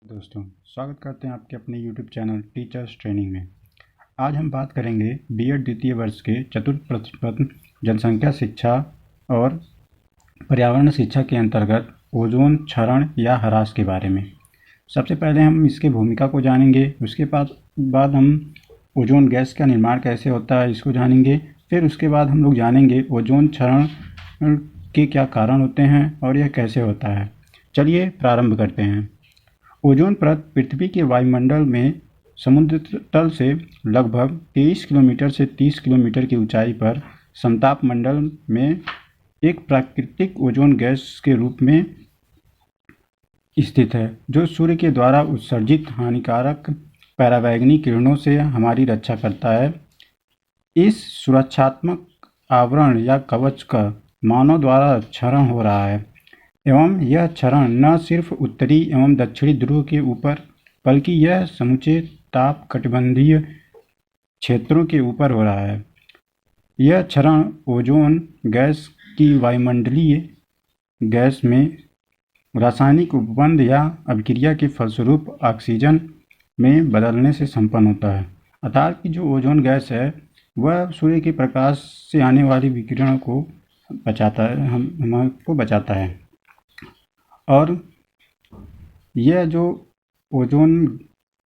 दोस्तों, स्वागत करते हैं आपके अपने YouTube चैनल टीचर्स ट्रेनिंग में। आज हम बात करेंगे बीएड द्वितीय वर्ष के चतुर्थ प्रश्न जनसंख्या शिक्षा और पर्यावरण शिक्षा के अंतर्गत ओजोन क्षरण या ह्रास के बारे में। सबसे पहले हम इसकी भूमिका को जानेंगे, उसके बाद हम ओजोन गैस का निर्माण कैसे होता है इसको जानेंगे। फिर उसके बाद हम लोग जानेंगे ओजोन क्षरण के क्या कारण होते हैं और यह कैसे होता है। चलिए प्रारंभ करते हैं। ओजोन परत पृथ्वी के वायुमंडल में समुद्र तल से लगभग 23 किलोमीटर से 30 किलोमीटर की ऊंचाई पर समताप मंडल में एक प्राकृतिक ओजोन गैस के रूप में स्थित है, जो सूर्य के द्वारा उत्सर्जित हानिकारक पराबैंगनी किरणों से हमारी रक्षा करता है। इस सुरक्षात्मक आवरण या कवच का मानव द्वारा क्षरण हो रहा है, एवं यह क्षरण न सिर्फ उत्तरी एवं दक्षिणी ध्रुव के ऊपर बल्कि यह समूचे ताप कटिबंधीय क्षेत्रों के ऊपर हो रहा है। यह क्षरण ओजोन गैस की वायुमंडलीय गैस में रासायनिक उपबंध या अभिक्रिया के फलस्वरूप ऑक्सीजन में बदलने से संपन्न होता है। अर्थात कि जो ओजोन गैस है वह सूर्य के प्रकाश से आने वाली विकिरण को बचाता है, हमको बचाता है। और यह जो ओजोन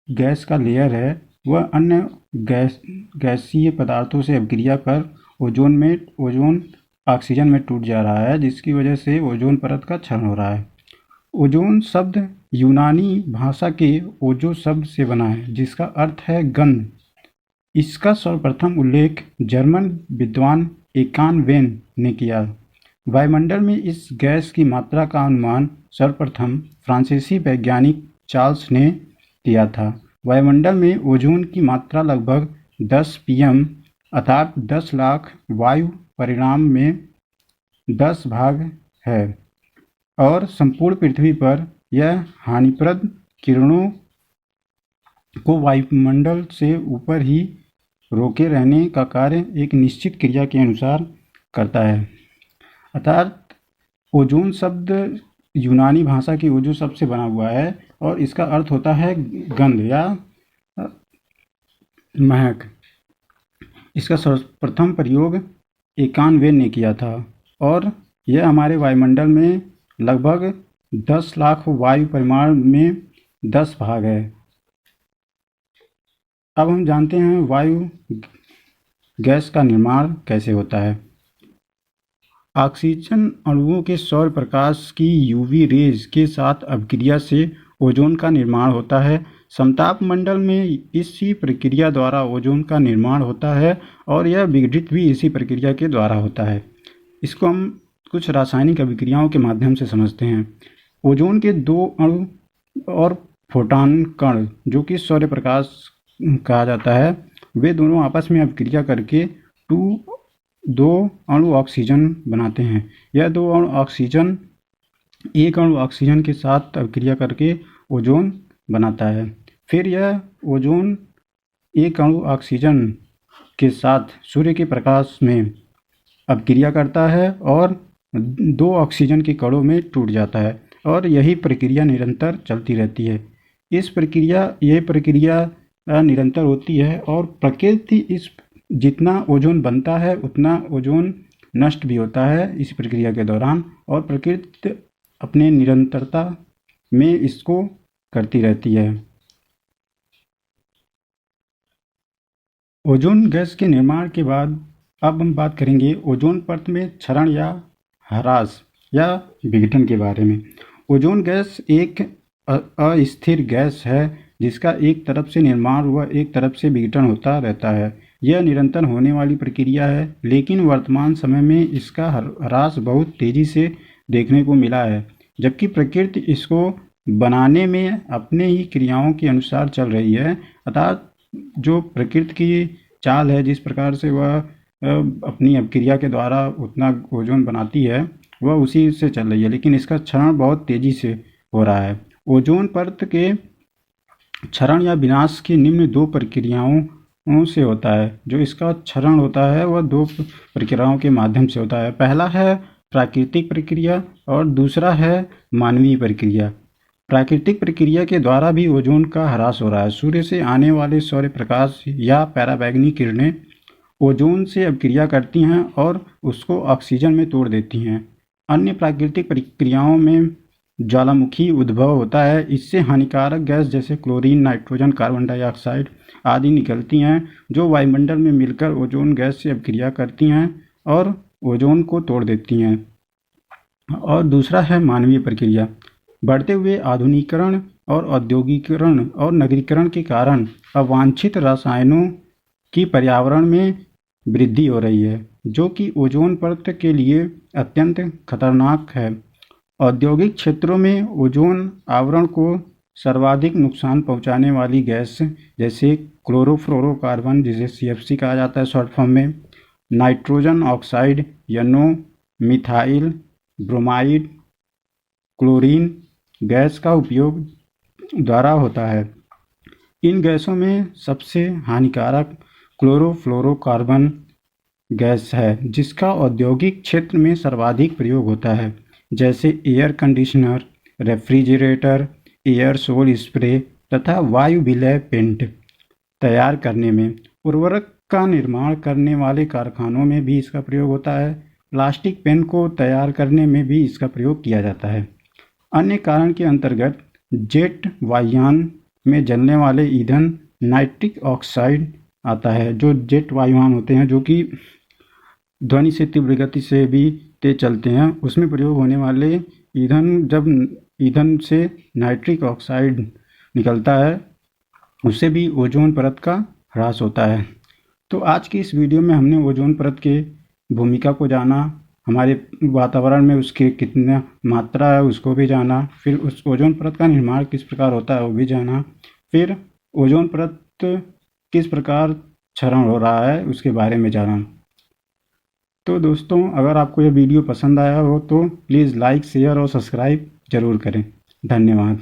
गैस का लेयर है वह अन्य गैसीय पदार्थों से अभिक्रिया कर ओजोन ऑक्सीजन में टूट जा रहा है, जिसकी वजह से ओजोन परत का क्षरण हो रहा है। ओजोन शब्द यूनानी भाषा के ओजो शब्द से बना है, जिसका अर्थ है गंध। इसका सर्वप्रथम उल्लेख जर्मन विद्वान एकान वेन ने किया। वायुमंडल में इस गैस की मात्रा का अनुमान सर्वप्रथम फ्रांसीसी वैज्ञानिक चार्ल्स ने किया था। वायुमंडल में ओजोन की मात्रा लगभग 10 pm अर्थात 10 लाख वायु परिमाण में 10 भाग है, और संपूर्ण पृथ्वी पर यह हानिप्रद किरणों को वायुमंडल से ऊपर ही रोके रहने का कार्य एक निश्चित क्रिया के अनुसार करता है। अर्थात ओजोन शब्द यूनानी भाषा की ओजो शब्द से बना हुआ है और इसका अर्थ होता है गंध या महक। इसका सर्वप्रथम प्रयोग एकान वेन ने किया था और यह हमारे वायुमंडल में लगभग 10 लाख वायु परिमाण में 10 भाग है। अब हम जानते हैं वायु गैस का निर्माण कैसे होता है। ऑक्सीजन अणुओं के सौर प्रकाश की यूवी रेज के साथ अभिक्रिया से ओजोन का निर्माण होता है। समताप मंडल में इसी प्रक्रिया द्वारा ओजोन का निर्माण होता है और यह विघटित भी इसी प्रक्रिया के द्वारा होता है। इसको हम कुछ रासायनिक अभिक्रियाओं के माध्यम से समझते हैं। ओजोन के दो अणु और फोटॉन कण, जो कि सौर प्रकाश कहा जाता है, वे दोनों आपस में अभिक्रिया करके दो अणु ऑक्सीजन बनाते हैं। यह दो अणु ऑक्सीजन एक अणु ऑक्सीजन के साथ अभिक्रिया करके ओजोन बनाता है। फिर यह ओजोन एक अणु ऑक्सीजन के साथ सूर्य के प्रकाश में अभिक्रिया करता है और दो ऑक्सीजन के कणों में टूट जाता है, और यही प्रक्रिया निरंतर चलती रहती है। यह प्रक्रिया निरंतर होती है और प्रकृति जितना ओजोन बनता है उतना ओजोन नष्ट भी होता है इस प्रक्रिया के दौरान, और प्रकृति अपने निरंतरता में इसको करती रहती है। ओजोन गैस के निर्माण के बाद अब हम बात करेंगे ओजोन परत में क्षरण या ह्रास या विघटन के बारे में। ओजोन गैस एक अस्थिर गैस है जिसका एक तरफ से निर्माण व एक तरफ से विघटन होता रहता है। यह निरंतर होने वाली प्रक्रिया है, लेकिन वर्तमान समय में इसका ह्रास बहुत तेजी से देखने को मिला है, जबकि प्रकृति इसको बनाने में अपने ही क्रियाओं के अनुसार चल रही है। अर्थात जो प्रकृति की चाल है, जिस प्रकार से वह अपनी अभिक्रिया के द्वारा उतना ओजोन बनाती है, वह उसी से चल रही है, लेकिन इसका क्षरण बहुत तेजी से हो रहा है। ओजोन परत के क्षरण या विनाश की निम्न दो प्रक्रियाओं से होता है। जो इसका क्षरण होता है वह दो प्रक्रियाओं के माध्यम से होता है। पहला है प्राकृतिक प्रक्रिया और दूसरा है मानवीय प्रक्रिया। प्राकृतिक प्रक्रिया के द्वारा भी ओजोन का ह्रास हो रहा है। सूर्य से आने वाले सौर्य प्रकाश या पराबैंगनी किरणें ओजोन से अभिक्रिया करती हैं और उसको ऑक्सीजन में तोड़ देती हैं। अन्य प्राकृतिक प्रक्रियाओं में ज्वालामुखी उद्भव होता है। इससे हानिकारक गैस जैसे क्लोरीन, नाइट्रोजन, कार्बन डाइऑक्साइड आदि निकलती हैं, जो वायुमंडल में मिलकर ओजोन गैस से अभिक्रिया करती हैं और ओजोन को तोड़ देती हैं। और दूसरा है मानवीय प्रक्रिया। बढ़ते हुए आधुनिकीकरण और औद्योगिकीकरण और नगरीकरण के कारण अवांछित रसायनों की पर्यावरण में वृद्धि हो रही है, जो कि ओजोन परत के लिए अत्यंत खतरनाक है। औद्योगिक क्षेत्रों में ओजोन आवरण को सर्वाधिक नुकसान पहुंचाने वाली गैस जैसे क्लोरोफ्लोरोकार्बन, जिसे CFC कहा जाता है शॉर्ट फॉर्म में, nitrogen oxide, NO, methyl bromide, chlorine gas का उपयोग द्वारा होता है। इन गैसों में सबसे हानिकारक क्लोरोफ्लोरोकार्बन गैस है, जिसका औद्योगिक क्षेत्र में सर्वाधिक प्रयोग होता है, जैसे एयर कंडीशनर, रेफ्रिजरेटर, एयरसोल स्प्रे तथा वायु विलय पेंट तैयार करने में। उर्वरक का निर्माण करने वाले कारखानों में भी इसका प्रयोग होता है। प्लास्टिक पेन को तैयार करने में भी इसका प्रयोग किया जाता है। अन्य कारण के अंतर्गत जेट वायुयान में जलने वाले ईंधन नाइट्रिक ऑक्साइड आता है। जो जेट वायुयान होते हैं, जो कि ध्वनि से तीव्र गति से भी तेज चलते हैं, उसमें प्रयोग होने वाले ईंधन, जब ईंधन से नाइट्रिक ऑक्साइड निकलता है, उससे भी ओजोन परत का ह्रास होता है। तो आज की इस वीडियो में हमने ओजोन परत के भूमिका को जाना, हमारे वातावरण में उसके कितना मात्रा है उसको भी जाना, फिर उस ओजोन परत का निर्माण किस प्रकार होता है वो भी जाना, फिर ओजोन परत किस प्रकार क्षरण हो रहा है उसके बारे में जाना। तो दोस्तों, अगर आपको यह वीडियो पसंद आया हो तो प्लीज़ लाइक, शेयर और सब्सक्राइब ज़रूर करें। धन्यवाद।